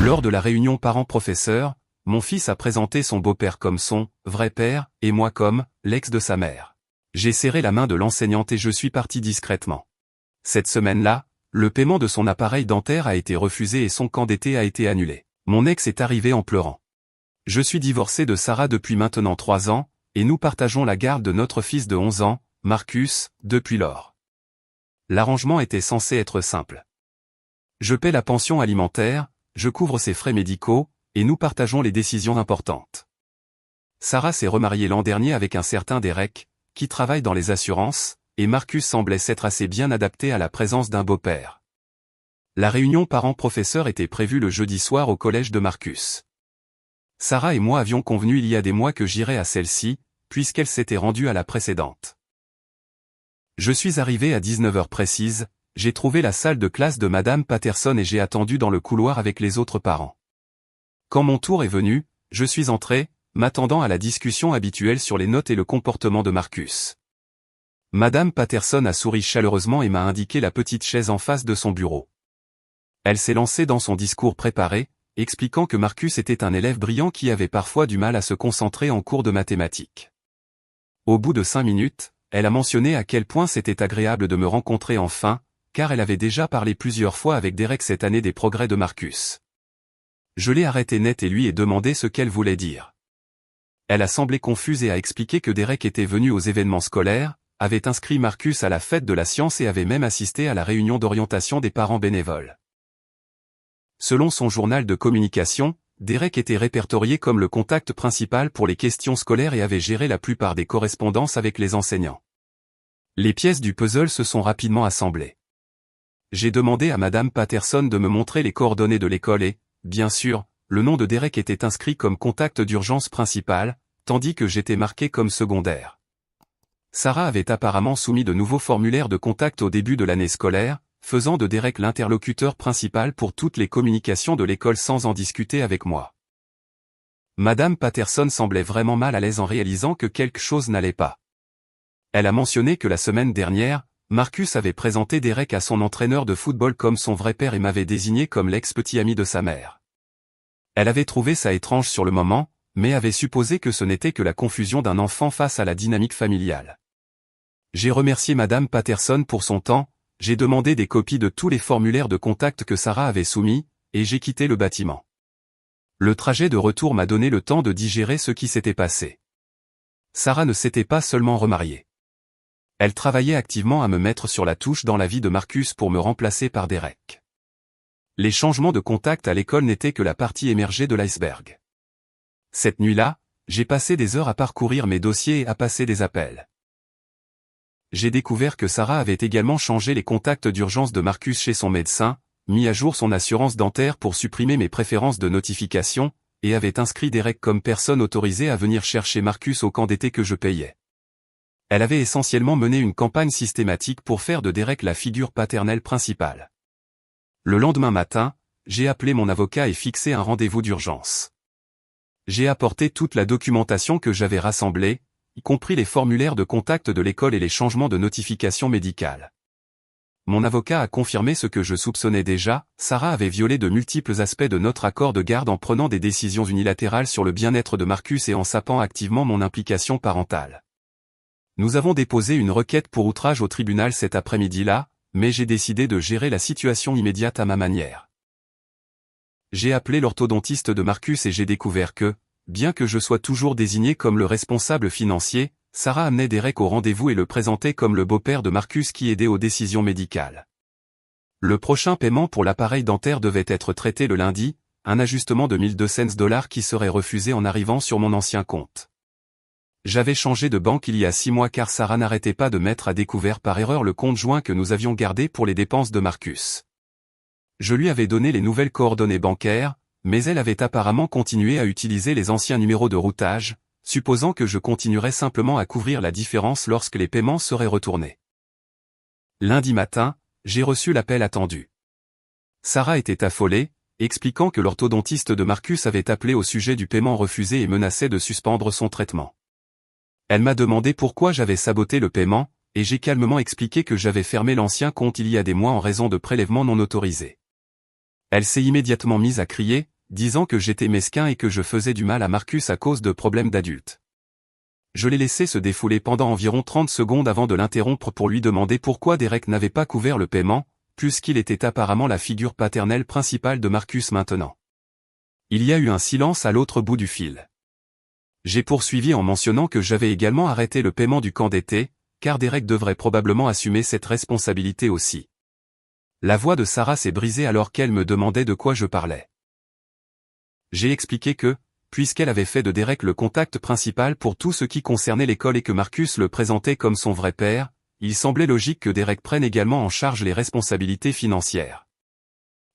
Lors de la réunion parents-professeurs, mon fils a présenté son beau-père comme son « vrai père » et moi comme « l'ex de sa mère ». J'ai serré la main de l'enseignante et je suis parti discrètement. Cette semaine-là, le paiement de son appareil dentaire a été refusé et son camp d'été a été annulé. Mon ex est arrivé en pleurant. Je suis divorcé de Sarah depuis maintenant 3 ans, et nous partageons la garde de notre fils de 11 ans, Marcus, depuis lors. L'arrangement était censé être simple. Je paie la pension alimentaire, je couvre ses frais médicaux, et nous partageons les décisions importantes. Sarah s'est remariée l'an dernier avec un certain Derek, qui travaille dans les assurances, et Marcus semblait s'être assez bien adapté à la présence d'un beau-père. La réunion parents-professeurs était prévue le jeudi soir au collège de Marcus. Sarah et moi avions convenu il y a des mois que j'irais à celle-ci, puisqu'elle s'était rendue à la précédente. Je suis arrivé à 19h précise, j'ai trouvé la salle de classe de Madame Patterson et j'ai attendu dans le couloir avec les autres parents. Quand mon tour est venu, je suis entré, m'attendant à la discussion habituelle sur les notes et le comportement de Marcus. Madame Patterson a souri chaleureusement et m'a indiqué la petite chaise en face de son bureau. Elle s'est lancée dans son discours préparé, expliquant que Marcus était un élève brillant qui avait parfois du mal à se concentrer en cours de mathématiques. Au bout de 5 minutes, elle a mentionné à quel point c'était agréable de me rencontrer enfin, car elle avait déjà parlé plusieurs fois avec Derek cette année des progrès de Marcus. Je l'ai arrêté net et lui ai demandé ce qu'elle voulait dire. Elle a semblé confuse et a expliqué que Derek était venu aux événements scolaires, avait inscrit Marcus à la fête de la science et avait même assisté à la réunion d'orientation des parents bénévoles. Selon son journal de communication, Derek était répertorié comme le contact principal pour les questions scolaires et avait géré la plupart des correspondances avec les enseignants. Les pièces du puzzle se sont rapidement assemblées. J'ai demandé à Madame Patterson de me montrer les coordonnées de l'école et, bien sûr, le nom de Derek était inscrit comme contact d'urgence principal, tandis que j'étais marqué comme secondaire. Sarah avait apparemment soumis de nouveaux formulaires de contact au début de l'année scolaire, faisant de Derek l'interlocuteur principal pour toutes les communications de l'école sans en discuter avec moi. Madame Patterson semblait vraiment mal à l'aise en réalisant que quelque chose n'allait pas. Elle a mentionné que la semaine dernière, Marcus avait présenté Derek à son entraîneur de football comme son vrai père et m'avait désigné comme l'ex-petit ami de sa mère. Elle avait trouvé ça étrange sur le moment, mais avait supposé que ce n'était que la confusion d'un enfant face à la dynamique familiale. J'ai remercié Madame Patterson pour son temps, j'ai demandé des copies de tous les formulaires de contact que Sarah avait soumis, et j'ai quitté le bâtiment. Le trajet de retour m'a donné le temps de digérer ce qui s'était passé. Sarah ne s'était pas seulement remariée. Elle travaillait activement à me mettre sur la touche dans la vie de Marcus pour me remplacer par Derek. Les changements de contact à l'école n'étaient que la partie émergée de l'iceberg. Cette nuit-là, j'ai passé des heures à parcourir mes dossiers et à passer des appels. J'ai découvert que Sarah avait également changé les contacts d'urgence de Marcus chez son médecin, mis à jour son assurance dentaire pour supprimer mes préférences de notification, et avait inscrit Derek comme personne autorisée à venir chercher Marcus au camp d'été que je payais. Elle avait essentiellement mené une campagne systématique pour faire de Derek la figure paternelle principale. Le lendemain matin, j'ai appelé mon avocat et fixé un rendez-vous d'urgence. J'ai apporté toute la documentation que j'avais rassemblée, y compris les formulaires de contact de l'école et les changements de notification médicale. Mon avocat a confirmé ce que je soupçonnais déjà, Sarah avait violé de multiples aspects de notre accord de garde en prenant des décisions unilatérales sur le bien-être de Marcus et en sapant activement mon implication parentale. Nous avons déposé une requête pour outrage au tribunal cet après-midi-là, mais j'ai décidé de gérer la situation immédiate à ma manière. J'ai appelé l'orthodontiste de Marcus et j'ai découvert que, bien que je sois toujours désigné comme le responsable financier, Sarah amenait Derek au rendez-vous et le présentait comme le beau-père de Marcus qui aidait aux décisions médicales. Le prochain paiement pour l'appareil dentaire devait être traité le lundi, un ajustement de $1,200 qui serait refusé en arrivant sur mon ancien compte. J'avais changé de banque il y a 6 mois car Sarah n'arrêtait pas de mettre à découvert par erreur le compte joint que nous avions gardé pour les dépenses de Marcus. Je lui avais donné les nouvelles coordonnées bancaires, mais elle avait apparemment continué à utiliser les anciens numéros de routage, supposant que je continuerais simplement à couvrir la différence lorsque les paiements seraient retournés. Lundi matin, j'ai reçu l'appel attendu. Sarah était affolée, expliquant que l'orthodontiste de Marcus avait appelé au sujet du paiement refusé et menaçait de suspendre son traitement. Elle m'a demandé pourquoi j'avais saboté le paiement, et j'ai calmement expliqué que j'avais fermé l'ancien compte il y a des mois en raison de prélèvements non autorisés. Elle s'est immédiatement mise à crier, disant que j'étais mesquin et que je faisais du mal à Marcus à cause de problèmes d'adultes. Je l'ai laissé se défouler pendant environ 30 secondes avant de l'interrompre pour lui demander pourquoi Derek n'avait pas couvert le paiement, puisqu'il était apparemment la figure paternelle principale de Marcus maintenant. Il y a eu un silence à l'autre bout du fil. J'ai poursuivi en mentionnant que j'avais également arrêté le paiement du camp d'été, car Derek devrait probablement assumer cette responsabilité aussi. La voix de Sarah s'est brisée alors qu'elle me demandait de quoi je parlais. J'ai expliqué que, puisqu'elle avait fait de Derek le contact principal pour tout ce qui concernait l'école et que Marcus le présentait comme son vrai père, il semblait logique que Derek prenne également en charge les responsabilités financières.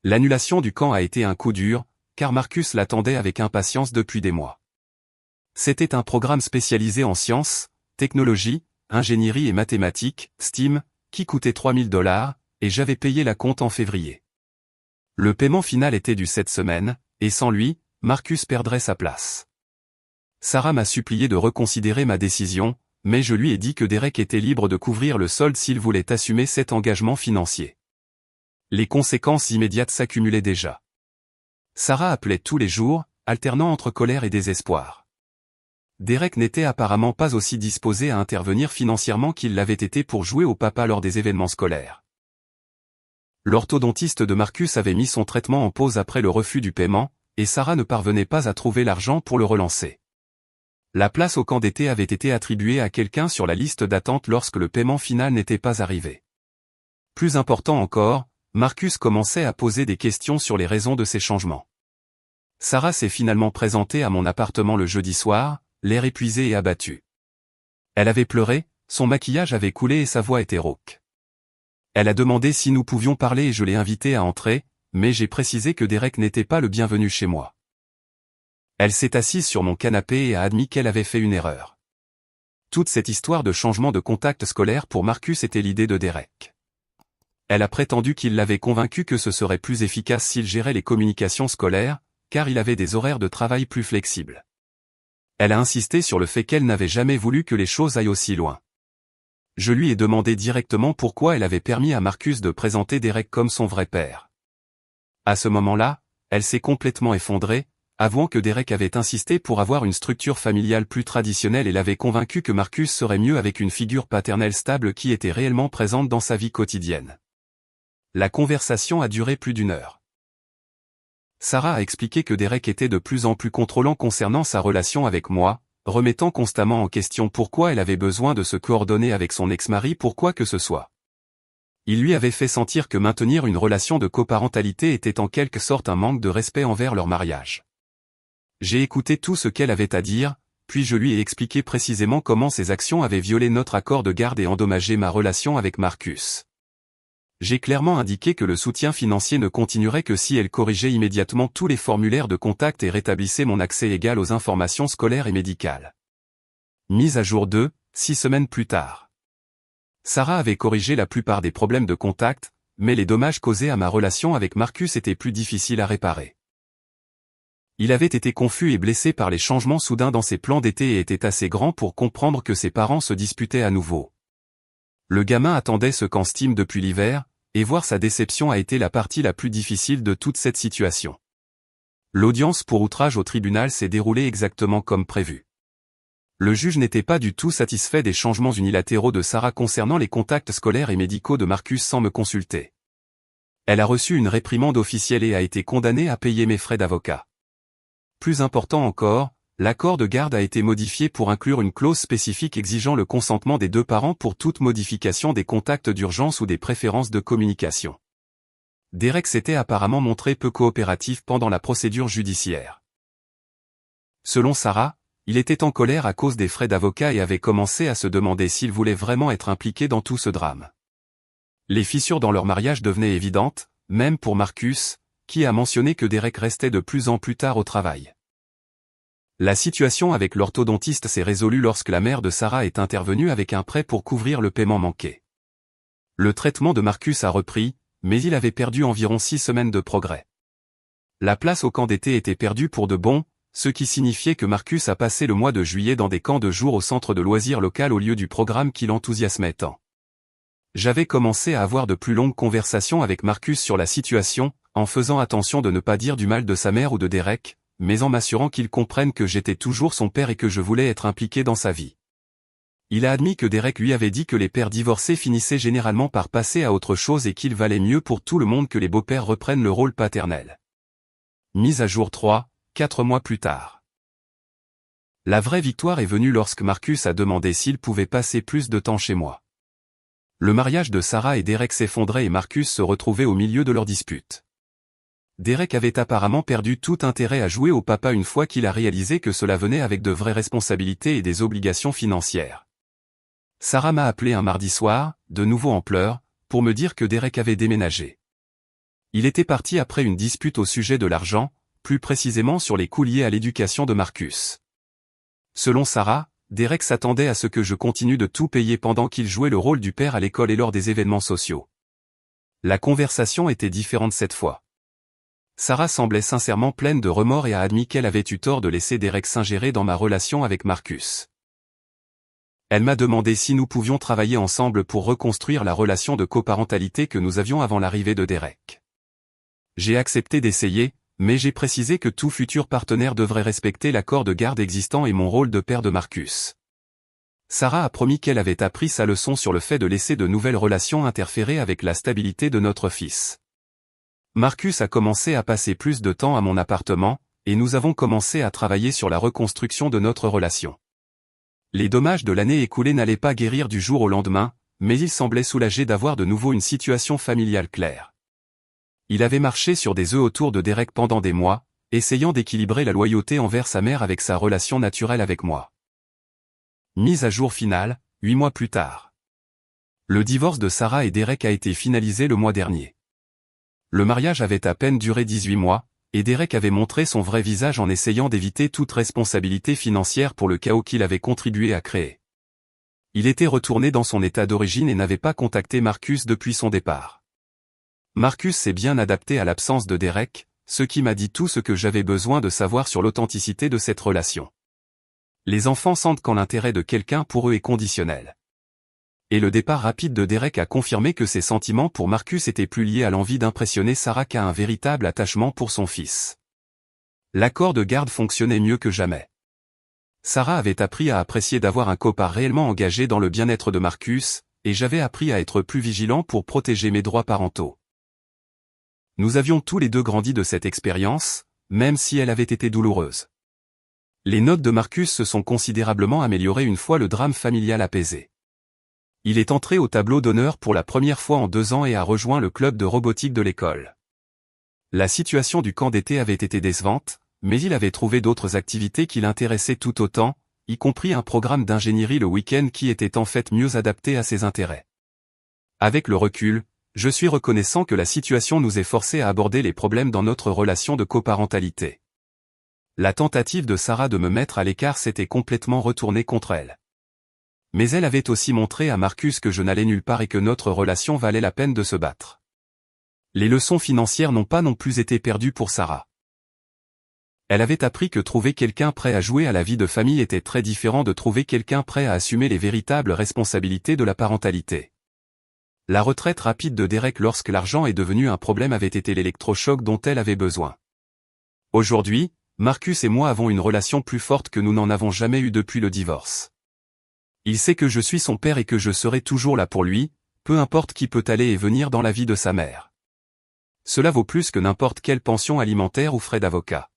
L'annulation du camp a été un coup dur, car Marcus l'attendait avec impatience depuis des mois. C'était un programme spécialisé en sciences, technologie, ingénierie et mathématiques, STEAM, qui coûtait $3000, et j'avais payé la compte en février. Le paiement final était dû cette semaine, et sans lui, Marcus perdrait sa place. Sarah m'a supplié de reconsidérer ma décision, mais je lui ai dit que Derek était libre de couvrir le solde s'il voulait assumer cet engagement financier. Les conséquences immédiates s'accumulaient déjà. Sarah appelait tous les jours, alternant entre colère et désespoir. Derek n'était apparemment pas aussi disposé à intervenir financièrement qu'il l'avait été pour jouer au papa lors des événements scolaires. L'orthodontiste de Marcus avait mis son traitement en pause après le refus du paiement, et Sarah ne parvenait pas à trouver l'argent pour le relancer. La place au camp d'été avait été attribuée à quelqu'un sur la liste d'attente lorsque le paiement final n'était pas arrivé. Plus important encore, Marcus commençait à poser des questions sur les raisons de ces changements. Sarah s'est finalement présentée à mon appartement le jeudi soir, l'air épuisé et abattu. Elle avait pleuré, son maquillage avait coulé et sa voix était rauque. Elle a demandé si nous pouvions parler et je l'ai invitée à entrer, mais j'ai précisé que Derek n'était pas le bienvenu chez moi. Elle s'est assise sur mon canapé et a admis qu'elle avait fait une erreur. Toute cette histoire de changement de contact scolaire pour Marcus était l'idée de Derek. Elle a prétendu qu'il l'avait convaincu que ce serait plus efficace s'il gérait les communications scolaires, car il avait des horaires de travail plus flexibles. Elle a insisté sur le fait qu'elle n'avait jamais voulu que les choses aillent aussi loin. Je lui ai demandé directement pourquoi elle avait permis à Marcus de présenter Derek comme son vrai père. À ce moment-là, elle s'est complètement effondrée, avouant que Derek avait insisté pour avoir une structure familiale plus traditionnelle et l'avait convaincu que Marcus serait mieux avec une figure paternelle stable qui était réellement présente dans sa vie quotidienne. La conversation a duré plus d'1 heure. Sarah a expliqué que Derek était de plus en plus contrôlant concernant sa relation avec moi, remettant constamment en question pourquoi elle avait besoin de se coordonner avec son ex-mari pour quoi que ce soit. Il lui avait fait sentir que maintenir une relation de coparentalité était en quelque sorte un manque de respect envers leur mariage. J'ai écouté tout ce qu'elle avait à dire, puis je lui ai expliqué précisément comment ses actions avaient violé notre accord de garde et endommagé ma relation avec Marcus. J'ai clairement indiqué que le soutien financier ne continuerait que si elle corrigeait immédiatement tous les formulaires de contact et rétablissait mon accès égal aux informations scolaires et médicales. Mise à jour 2, 6 semaines plus tard. Sarah avait corrigé la plupart des problèmes de contact, mais les dommages causés à ma relation avec Marcus étaient plus difficiles à réparer. Il avait été confus et blessé par les changements soudains dans ses plans d'été et était assez grand pour comprendre que ses parents se disputaient à nouveau. Le gamin attendait ce camp STEAM depuis l'hiver, et voir sa déception a été la partie la plus difficile de toute cette situation. L'audience pour outrage au tribunal s'est déroulée exactement comme prévu. Le juge n'était pas du tout satisfait des changements unilatéraux de Sarah concernant les contacts scolaires et médicaux de Marcus sans me consulter. Elle a reçu une réprimande officielle et a été condamnée à payer mes frais d'avocat. Plus important encore, l'accord de garde a été modifié pour inclure une clause spécifique exigeant le consentement des 2 parents pour toute modification des contacts d'urgence ou des préférences de communication. Derek s'était apparemment montré peu coopératif pendant la procédure judiciaire. Selon Sarah, il était en colère à cause des frais d'avocat et avait commencé à se demander s'il voulait vraiment être impliqué dans tout ce drame. Les fissures dans leur mariage devenaient évidentes, même pour Marcus, qui a mentionné que Derek restait de plus en plus tard au travail. La situation avec l'orthodontiste s'est résolue lorsque la mère de Sarah est intervenue avec un prêt pour couvrir le paiement manqué. Le traitement de Marcus a repris, mais il avait perdu environ 6 semaines de progrès. La place au camp d'été était perdue pour de bon, ce qui signifiait que Marcus a passé le mois de juillet dans des camps de jour au centre de loisirs local au lieu du programme qui l'enthousiasmait tant. J'avais commencé à avoir de plus longues conversations avec Marcus sur la situation, en faisant attention de ne pas dire du mal de sa mère ou de Derek, mais en m'assurant qu'il comprenne que j'étais toujours son père et que je voulais être impliqué dans sa vie. Il a admis que Derek lui avait dit que les pères divorcés finissaient généralement par passer à autre chose et qu'il valait mieux pour tout le monde que les beaux-pères reprennent le rôle paternel. Mise à jour 3, 4 mois plus tard. La vraie victoire est venue lorsque Marcus a demandé s'il pouvait passer plus de temps chez moi. Le mariage de Sarah et Derek s'effondrait et Marcus se retrouvait au milieu de leur dispute. Derek avait apparemment perdu tout intérêt à jouer au papa une fois qu'il a réalisé que cela venait avec de vraies responsabilités et des obligations financières. Sarah m'a appelé un mardi soir, de nouveau en pleurs, pour me dire que Derek avait déménagé. Il était parti après une dispute au sujet de l'argent, plus précisément sur les coûts liés à l'éducation de Marcus. Selon Sarah, Derek s'attendait à ce que je continue de tout payer pendant qu'il jouait le rôle du père à l'école et lors des événements sociaux. La conversation était différente cette fois. Sarah semblait sincèrement pleine de remords et a admis qu'elle avait eu tort de laisser Derek s'ingérer dans ma relation avec Marcus. Elle m'a demandé si nous pouvions travailler ensemble pour reconstruire la relation de coparentalité que nous avions avant l'arrivée de Derek. J'ai accepté d'essayer, mais j'ai précisé que tout futur partenaire devrait respecter l'accord de garde existant et mon rôle de père de Marcus. Sarah a promis qu'elle avait appris sa leçon sur le fait de laisser de nouvelles relations interférer avec la stabilité de notre fils. Marcus a commencé à passer plus de temps à mon appartement, et nous avons commencé à travailler sur la reconstruction de notre relation. Les dommages de l'année écoulée n'allaient pas guérir du jour au lendemain, mais il semblait soulagé d'avoir de nouveau une situation familiale claire. Il avait marché sur des œufs autour de Derek pendant des mois, essayant d'équilibrer la loyauté envers sa mère avec sa relation naturelle avec moi. Mise à jour finale, 8 mois plus tard. Le divorce de Sarah et Derek a été finalisé le mois dernier. Le mariage avait à peine duré 18 mois, et Derek avait montré son vrai visage en essayant d'éviter toute responsabilité financière pour le chaos qu'il avait contribué à créer. Il était retourné dans son état d'origine et n'avait pas contacté Marcus depuis son départ. Marcus s'est bien adapté à l'absence de Derek, ce qui m'a dit tout ce que j'avais besoin de savoir sur l'authenticité de cette relation. Les enfants sentent quand l'intérêt de quelqu'un pour eux est conditionnel. Et le départ rapide de Derek a confirmé que ses sentiments pour Marcus étaient plus liés à l'envie d'impressionner Sarah qu'à un véritable attachement pour son fils. L'accord de garde fonctionnait mieux que jamais. Sarah avait appris à apprécier d'avoir un copain réellement engagé dans le bien-être de Marcus, et j'avais appris à être plus vigilant pour protéger mes droits parentaux. Nous avions tous les deux grandi de cette expérience, même si elle avait été douloureuse. Les notes de Marcus se sont considérablement améliorées une fois le drame familial apaisé. Il est entré au tableau d'honneur pour la première fois en 2 ans et a rejoint le club de robotique de l'école. La situation du camp d'été avait été décevante, mais il avait trouvé d'autres activités qui l'intéressaient tout autant, y compris un programme d'ingénierie le week-end qui était en fait mieux adapté à ses intérêts. Avec le recul, je suis reconnaissant que la situation nous ait forcés à aborder les problèmes dans notre relation de coparentalité. La tentative de Sarah de me mettre à l'écart s'était complètement retournée contre elle. Mais elle avait aussi montré à Marcus que je n'allais nulle part et que notre relation valait la peine de se battre. Les leçons financières n'ont pas non plus été perdues pour Sarah. Elle avait appris que trouver quelqu'un prêt à jouer à la vie de famille était très différent de trouver quelqu'un prêt à assumer les véritables responsabilités de la parentalité. La retraite rapide de Derek lorsque l'argent est devenu un problème avait été l'électrochoc dont elle avait besoin. Aujourd'hui, Marcus et moi avons une relation plus forte que nous n'en avons jamais eue depuis le divorce. Il sait que je suis son père et que je serai toujours là pour lui, peu importe qui peut aller et venir dans la vie de sa mère. Cela vaut plus que n'importe quelle pension alimentaire ou frais d'avocat.